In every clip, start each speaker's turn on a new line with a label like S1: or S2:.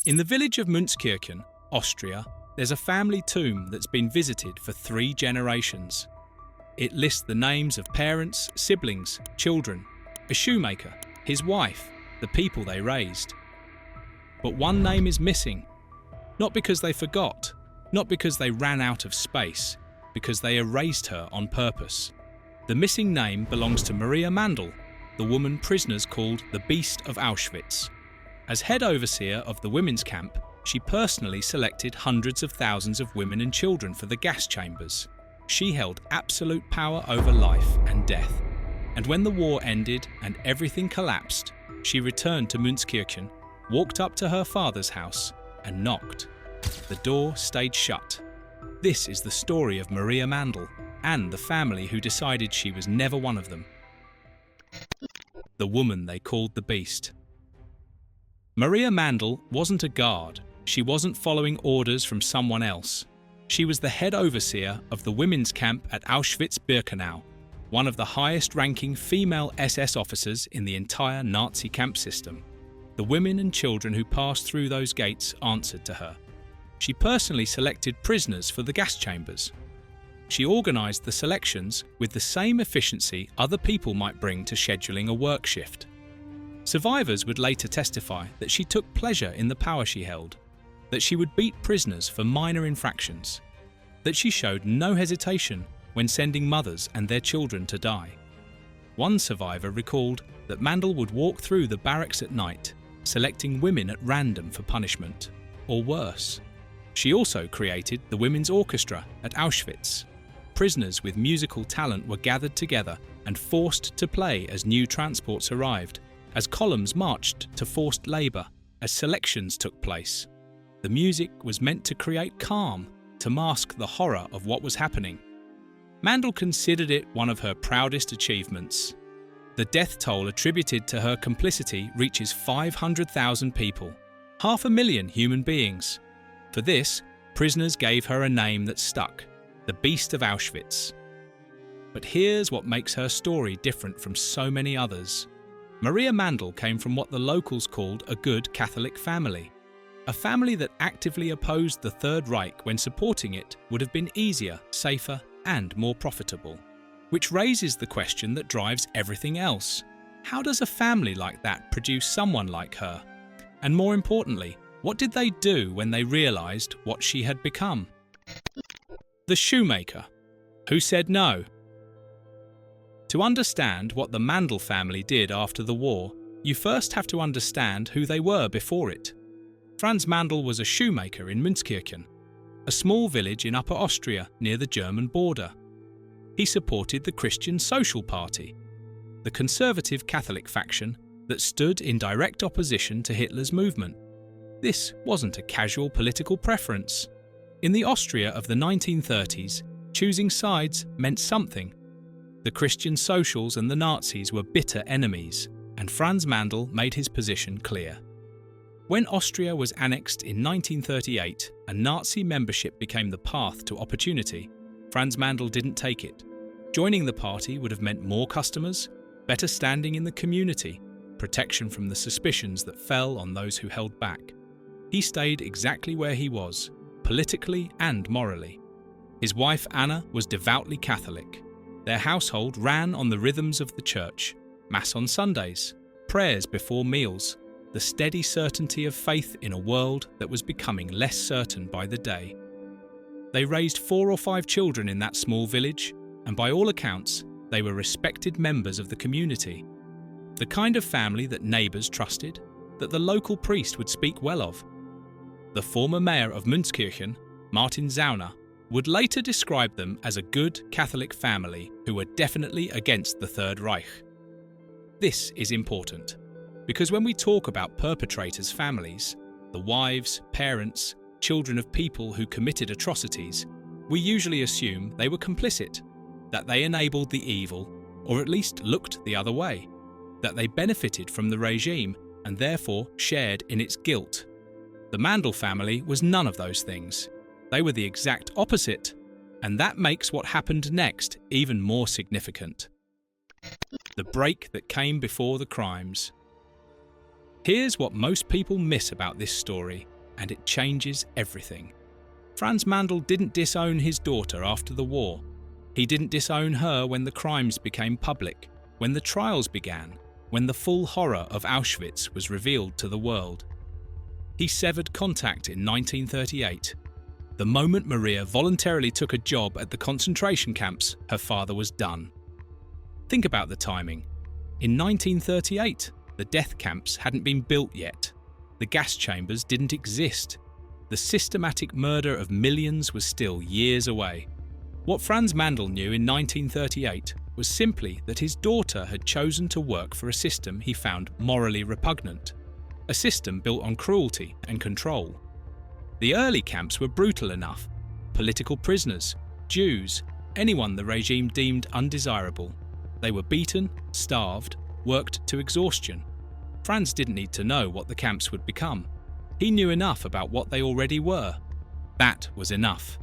S1: In the village of Münzkirchen, Austria, there's a family tomb that's been visited for 3 generations. It lists the names of parents, siblings, children, a shoemaker, his wife, the people they raised. But one name is missing. Not because they forgot, not because they ran out of space, because they erased her on purpose. The missing name belongs to Maria Mandl, the woman prisoners called the Beast of Auschwitz. As head overseer of the women's camp, she personally selected hundreds of thousands of women and children for the gas chambers. She held absolute power over life and death. And when the war ended and everything collapsed, she returned to Münzkirchen, walked up to her father's house, and knocked. The door stayed shut. This is the story of Maria Mandl and the family who decided she was never one of them. The woman they called the Beast. Maria Mandl wasn't a guard. She wasn't following orders from someone else. She was the head overseer of the women's camp at Auschwitz-Birkenau, one of the highest-ranking female SS officers in the entire Nazi camp system. The women and children who passed through those gates answered to her. She personally selected prisoners for the gas chambers. She organised the selections with the same efficiency other people might bring to scheduling a work shift. Survivors would later testify that she took pleasure in the power she held, that she would beat prisoners for minor infractions, that she showed no hesitation when sending mothers and their children to die. One survivor recalled that Mandl would walk through the barracks at night, selecting women at random for punishment, or worse. She also created the women's orchestra at Auschwitz. Prisoners with musical talent were gathered together and forced to play as new transports arrived, as columns marched to forced labour, as selections took place. The music was meant to create calm, to mask the horror of what was happening. Mandl considered it one of her proudest achievements. The death toll attributed to her complicity reaches 500,000 people, 500,000 human beings. For this, prisoners gave her a name that stuck, the Beast of Auschwitz. But here's what makes her story different from so many others. Maria Mandl came from what the locals called a good Catholic family. A family that actively opposed the Third Reich when supporting it would have been easier, safer, and more profitable. Which raises the question that drives everything else. How does a family like that produce someone like her? And more importantly, what did they do when they realised what she had become? The shoemaker, who said no. To understand what the Mandl family did after the war, you first have to understand who they were before it. Franz Mandl was a shoemaker in Münzkirchen, a small village in Upper Austria near the German border. He supported the Christian Social Party, the conservative Catholic faction that stood in direct opposition to Hitler's movement. This wasn't a casual political preference. In the Austria of the 1930s, choosing sides meant something. The Christian Socials and the Nazis were bitter enemies, and Franz Mandl made his position clear. When Austria was annexed in 1938 and Nazi membership became the path to opportunity, Franz Mandl didn't take it. Joining the party would have meant more customers, better standing in the community, protection from the suspicions that fell on those who held back. He stayed exactly where he was, politically and morally. His wife Anna was devoutly Catholic. Their household ran on the rhythms of the church, Mass on Sundays, prayers before meals, the steady certainty of faith in a world that was becoming less certain by the day. They raised 4 or 5 children in that small village, and by all accounts, they were respected members of the community. The kind of family that neighbours trusted, that the local priest would speak well of. The former mayor of Münzkirchen, Martin Zauner, would later describe them as a good Catholic family who were definitely against the Third Reich. This is important, because when we talk about perpetrators' families, the wives, parents, children of people who committed atrocities, we usually assume they were complicit, that they enabled the evil, or at least looked the other way, that they benefited from the regime and therefore shared in its guilt. The Mandl family was none of those things. They were the exact opposite, and that makes what happened next even more significant. The break that came before the crimes. Here's what most people miss about this story. and it changes everything. Franz Mandl didn't disown his daughter after the war. He didn't disown her when the crimes became public, when the trials began, when the full horror of Auschwitz was revealed to the world. He severed contact in 1938. The moment Maria voluntarily took a job at the concentration camps, her father was done. Think about the timing. In 1938, the death camps hadn't been built yet. The gas chambers didn't exist. The systematic murder of millions was still years away. What Franz Mandl knew in 1938 was simply that his daughter had chosen to work for a system he found morally repugnant, a system built on cruelty and control. The early camps were brutal enough. Political prisoners, Jews, anyone the regime deemed undesirable. They were beaten, starved, worked to exhaustion. Franz didn't need to know what the camps would become. He knew enough about what they already were. That was enough.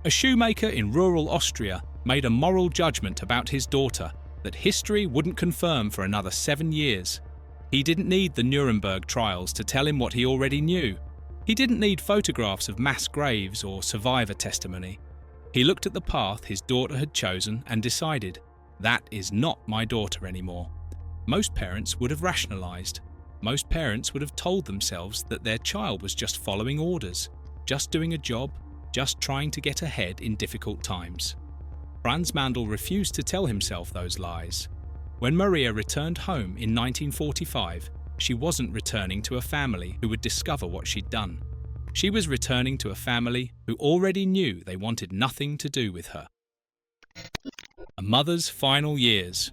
S1: A shoemaker in rural Austria made a moral judgment about his daughter that history wouldn't confirm for another 7 years. He didn't need the Nuremberg trials to tell him what he already knew. He didn't need photographs of mass graves or survivor testimony. He looked at the path his daughter had chosen and decided, that is not my daughter anymore. Most parents would have rationalized. Most parents would have told themselves that their child was just following orders, just doing a job, just trying to get ahead in difficult times. Franz Mandl refused to tell himself those lies. When Maria returned home in 1945, she wasn't returning to a family who would discover what she'd done. She was returning to a family who already knew they wanted nothing to do with her. A mother's final years.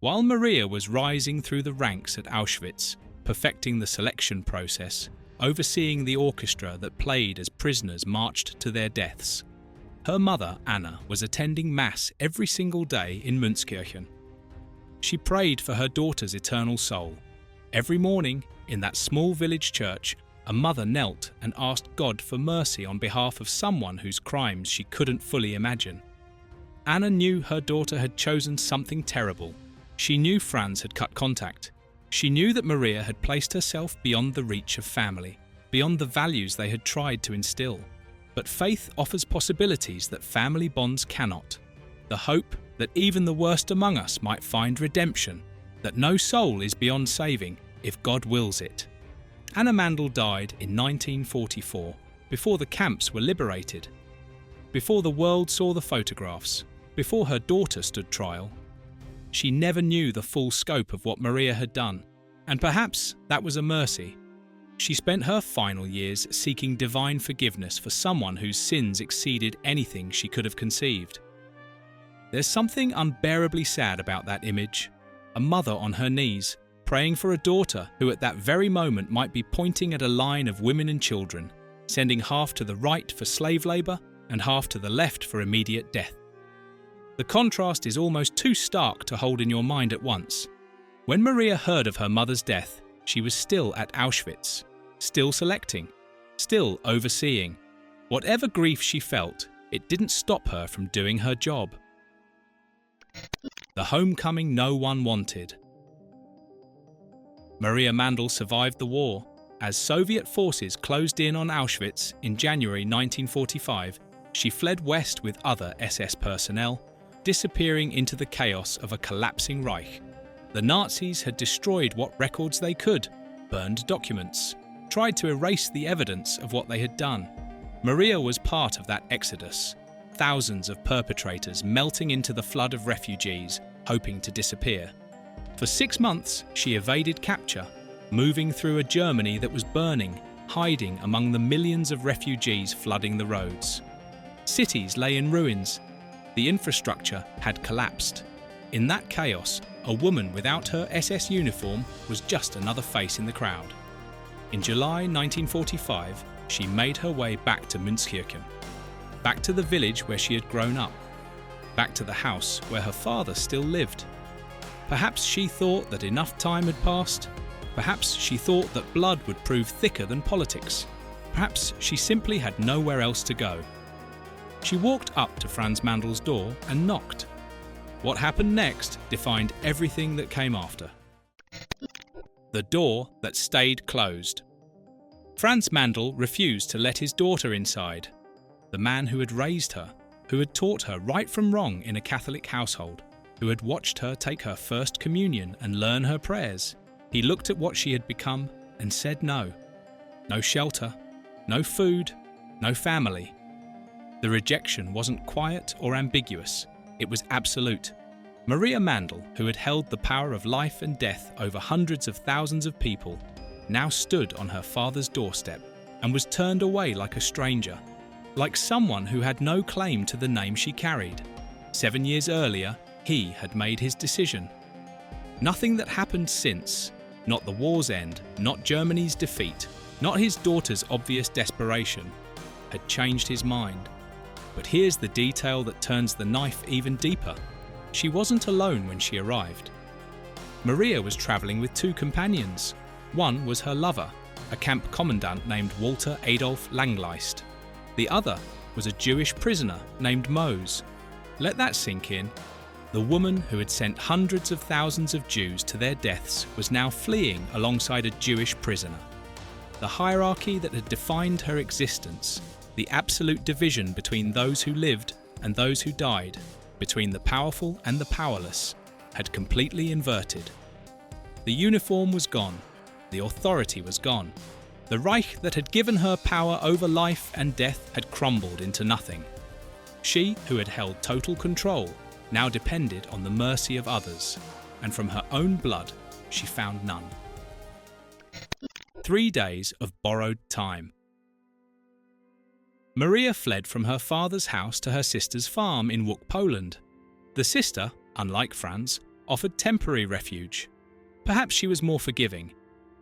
S1: While Maria was rising through the ranks at Auschwitz, perfecting the selection process, overseeing the orchestra that played as prisoners marched to their deaths, her mother, Anna, was attending Mass every single day in Münzkirchen. She prayed for her daughter's eternal soul. Every morning, in that small village church, a mother knelt and asked God for mercy on behalf of someone whose crimes she couldn't fully imagine. Anna knew her daughter had chosen something terrible. She knew Franz had cut contact. She knew that Maria had placed herself beyond the reach of family, beyond the values they had tried to instill. But faith offers possibilities that family bonds cannot. The hope that even the worst among us might find redemption, that no soul is beyond saving if God wills it. Anna Mandl died in 1944, before the camps were liberated, before the world saw the photographs, before her daughter stood trial. She never knew the full scope of what Maria had done, and perhaps that was a mercy. She spent her final years seeking divine forgiveness for someone whose sins exceeded anything she could have conceived. There's something unbearably sad about that image. A mother on her knees, praying for a daughter who at that very moment might be pointing at a line of women and children, sending half to the right for slave labour and half to the left for immediate death. The contrast is almost too stark to hold in your mind at once. When Maria heard of her mother's death, she was still at Auschwitz, still selecting, still overseeing. Whatever grief she felt, it didn't stop her from doing her job. The homecoming no one wanted. Maria Mandl survived the war. As Soviet forces closed in on Auschwitz in January 1945, she fled west with other SS personnel, disappearing into the chaos of a collapsing Reich. The Nazis had destroyed what records they could, burned documents, tried to erase the evidence of what they had done. Maria was part of that exodus, thousands of perpetrators melting into the flood of refugees, hoping to disappear. For 6 months, she evaded capture, moving through a Germany that was burning, hiding among the millions of refugees flooding the roads. Cities lay in ruins. The infrastructure had collapsed. In that chaos, a woman without her SS uniform was just another face in the crowd. In July 1945, she made her way back to Münzkirchen, back to the village where she had grown up, back to the house where her father still lived. Perhaps she thought that enough time had passed. Perhaps she thought that blood would prove thicker than politics. Perhaps she simply had nowhere else to go. She walked up to Franz Mandl's door and knocked. What happened next defined everything that came after. The door that stayed closed. Franz Mandl refused to let his daughter inside. The man who had raised her, who had taught her right from wrong in a Catholic household, who had watched her take her first communion and learn her prayers, he looked at what she had become and said no. No shelter, no food, no family. The rejection wasn't quiet or ambiguous, it was absolute. Maria Mandl, who had held the power of life and death over hundreds of thousands of people, now stood on her father's doorstep and was turned away like a stranger, like someone who had no claim to the name she carried. 7 years earlier, he had made his decision. Nothing that happened since, not the war's end, not Germany's defeat, not his daughter's obvious desperation, had changed his mind. But here's the detail that turns the knife even deeper. She wasn't alone when she arrived. Maria was travelling with 2 companions. One was her lover, a camp commandant named Walter Adolf Langleist. The other was a Jewish prisoner named Mose. Let that sink in. The woman who had sent hundreds of thousands of Jews to their deaths was now fleeing alongside a Jewish prisoner. The hierarchy that had defined her existence, the absolute division between those who lived and those who died, between the powerful and the powerless, had completely inverted. The uniform was gone. The authority was gone. The Reich that had given her power over life and death had crumbled into nothing. She, who had held total control, now depended on the mercy of others, and from her own blood she found none. 3 days of borrowed time. Maria fled from her father's house to her sister's farm in Łódź, Poland. The sister, unlike Franz, offered temporary refuge. Perhaps she was more forgiving.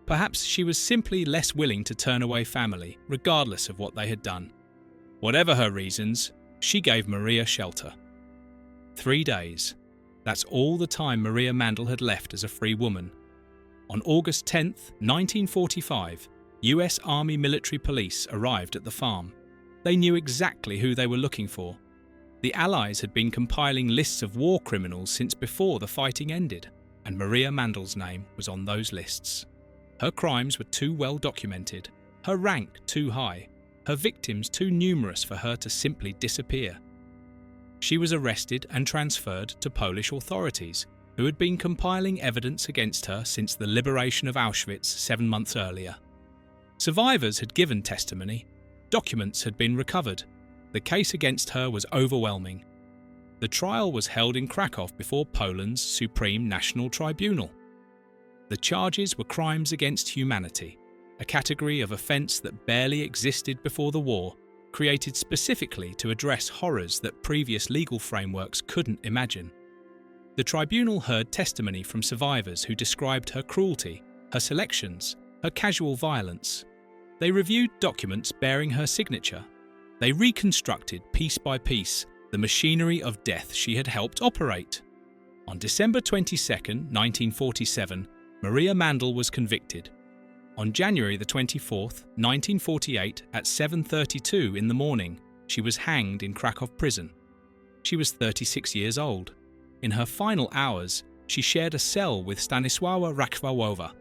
S1: Perhaps she was simply less willing to turn away family, regardless of what they had done. Whatever her reasons, she gave Maria shelter. 3 days. That's all the time Maria Mandl had left as a free woman. On August 10th, 1945, US Army military police arrived at the farm. They knew exactly who they were looking for. The Allies had been compiling lists of war criminals since before the fighting ended, and Maria Mandl's name was on those lists. Her crimes were too well documented, her rank too high, her victims too numerous for her to simply disappear. She was arrested and transferred to Polish authorities, who had been compiling evidence against her since the liberation of Auschwitz 7 months earlier. Survivors had given testimony. Documents had been recovered. The case against her was overwhelming. The trial was held in Krakow before Poland's Supreme National Tribunal. The charges were crimes against humanity, a category of offence that barely existed before the war, created specifically to address horrors that previous legal frameworks couldn't imagine. The tribunal heard testimony from survivors who described her cruelty, her selections, her casual violence. They reviewed documents bearing her signature. They reconstructed piece by piece the machinery of death she had helped operate. On December 22, 1947, Maria Mandl was convicted. On January 24, 1948, at 7:32 in the morning, she was hanged in Krakow prison. She was 36 years old. In her final hours, she shared a cell with Stanisława Rakwałowa,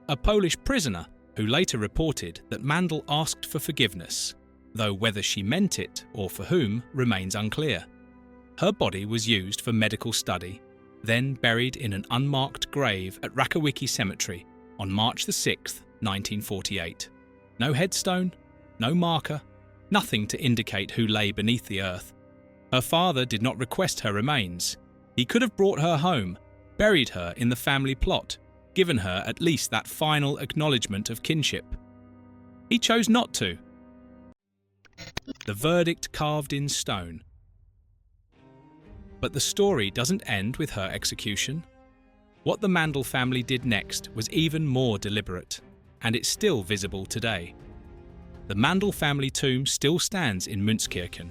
S1: a Polish prisoner who later reported that Mandl asked for forgiveness, though whether she meant it or for whom remains unclear. Her body was used for medical study, then buried in an unmarked grave at Rakowicki Cemetery on March 6, 1948. No headstone, no marker, nothing to indicate who lay beneath the earth. Her father did not request her remains. He could have brought her home, buried her in the family plot, given her at least that final acknowledgement of kinship. He chose not to. The verdict carved in stone. But the story doesn't end with her execution. What the Mandl family did next was even more deliberate, and it's still visible today. The Mandl family tomb still stands in Münzkirchen.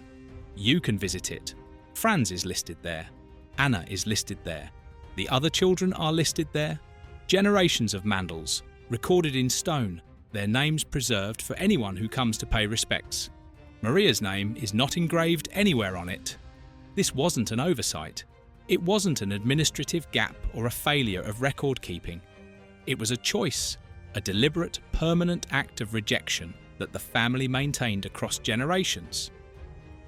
S1: You can visit it. Franz is listed there. Anna is listed there. The other children are listed there. Generations of Mandls, recorded in stone, their names preserved for anyone who comes to pay respects. Maria's name is not engraved anywhere on it. This wasn't an oversight. It wasn't an administrative gap or a failure of record keeping. It was a choice a deliberate, permanent act of rejection that the family maintained across generations.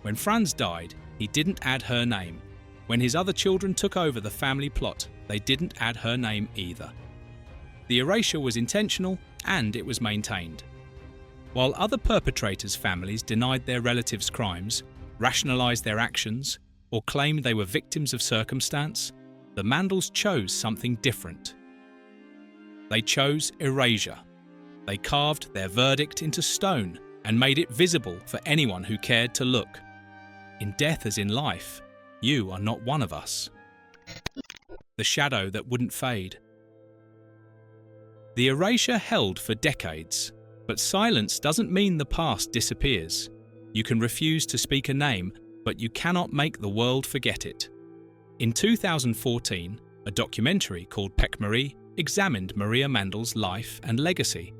S1: When Franz died, he didn't add her name. When his other children took over the family plot, they didn't add her name either. The erasure was intentional and it was maintained. While other perpetrators' families denied their relatives' crimes, rationalized their actions, or claimed they were victims of circumstance, the Mandls chose something different. They chose erasure. They carved their verdict into stone and made it visible for anyone who cared to look. In death as in life, you are not one of us. The shadow that wouldn't fade. The erasure held for decades, but silence doesn't mean the past disappears. You can refuse to speak a name, but you cannot make the world forget it. In 2014, a documentary called Pek Marie examined Maria Mandl's life and legacy.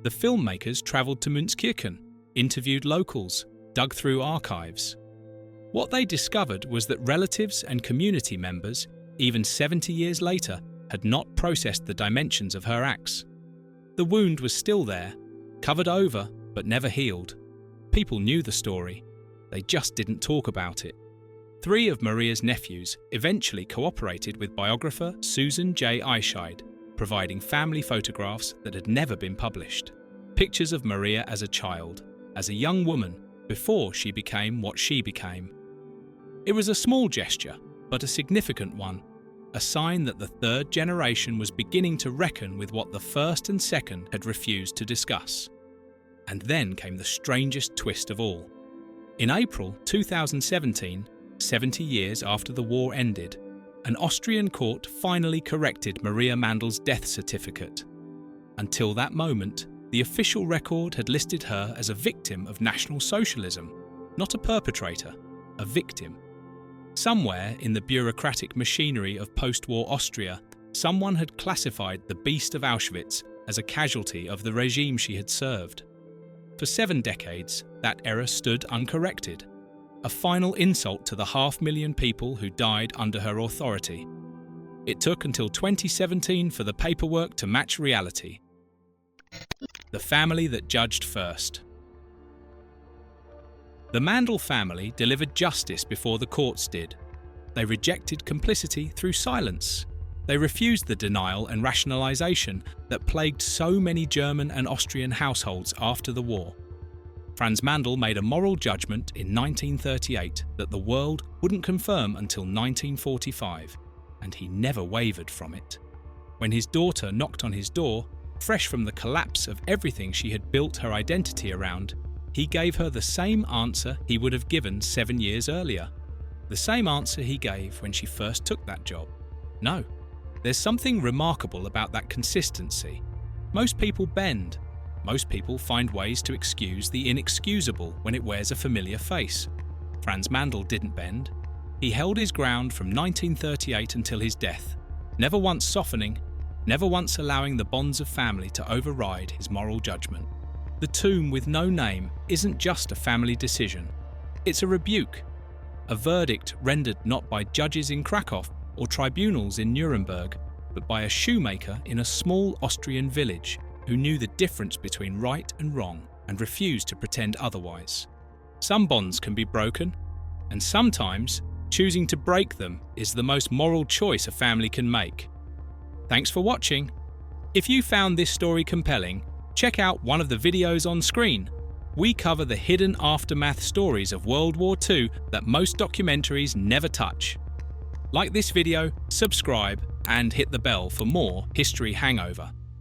S1: The filmmakers travelled to Münzkirchen, interviewed locals, dug through archives. What they discovered was that relatives and community members, even 70 years later, had not processed the dimensions of her acts. The wound was still there, covered over but never healed. People knew the story. They just didn't talk about it. 3 of Maria's nephews eventually cooperated with biographer Susan J. Eichscheid, providing family photographs that had never been published. Pictures of Maria as a child, as a young woman, before she became what she became. It was a small gesture, but a significant one, a sign that the 3rd generation was beginning to reckon with what the 1st and 2nd had refused to discuss. And then came the strangest twist of all. In April 2017, 70 years after the war ended, an Austrian court finally corrected Maria Mandl's death certificate. Until that moment, the official record had listed her as a victim of National Socialism, not a perpetrator, a victim. Somewhere in the bureaucratic machinery of post-war Austria, someone had classified the Beast of Auschwitz as a casualty of the regime she had served. For 7 decades, that error stood uncorrected, a final insult to the 500,000 people who died under her authority. It took until 2017 for the paperwork to match reality. The family that judged first. The Mandl family delivered justice before the courts did. They rejected complicity through silence. They refused the denial and rationalization that plagued so many German and Austrian households after the war. Franz Mandl made a moral judgment in 1938 that the world wouldn't confirm until 1945, and he never wavered from it. When his daughter knocked on his door, fresh from the collapse of everything she had built her identity around, he gave her the same answer he would have given 7 years earlier. The same answer he gave when she first took that job. No. There's something remarkable about that consistency. Most people bend. Most people find ways to excuse the inexcusable when it wears a familiar face. Franz Mandl didn't bend. He held his ground from 1938 until his death, never once softening, never once allowing the bonds of family to override his moral judgment. The tomb with no name isn't just a family decision. It's a rebuke, a verdict rendered not by judges in Krakow or tribunals in Nuremberg, but by a shoemaker in a small Austrian village who knew the difference between right and wrong and refused to pretend otherwise. Some bonds can be broken, and sometimes choosing to break them is the most moral choice a family can make. Thanks for watching. If you found this story compelling, check out one of the videos on screen. We cover the hidden aftermath stories of World War II that most documentaries never touch. Like this video, subscribe, and hit the bell for more History Hangover.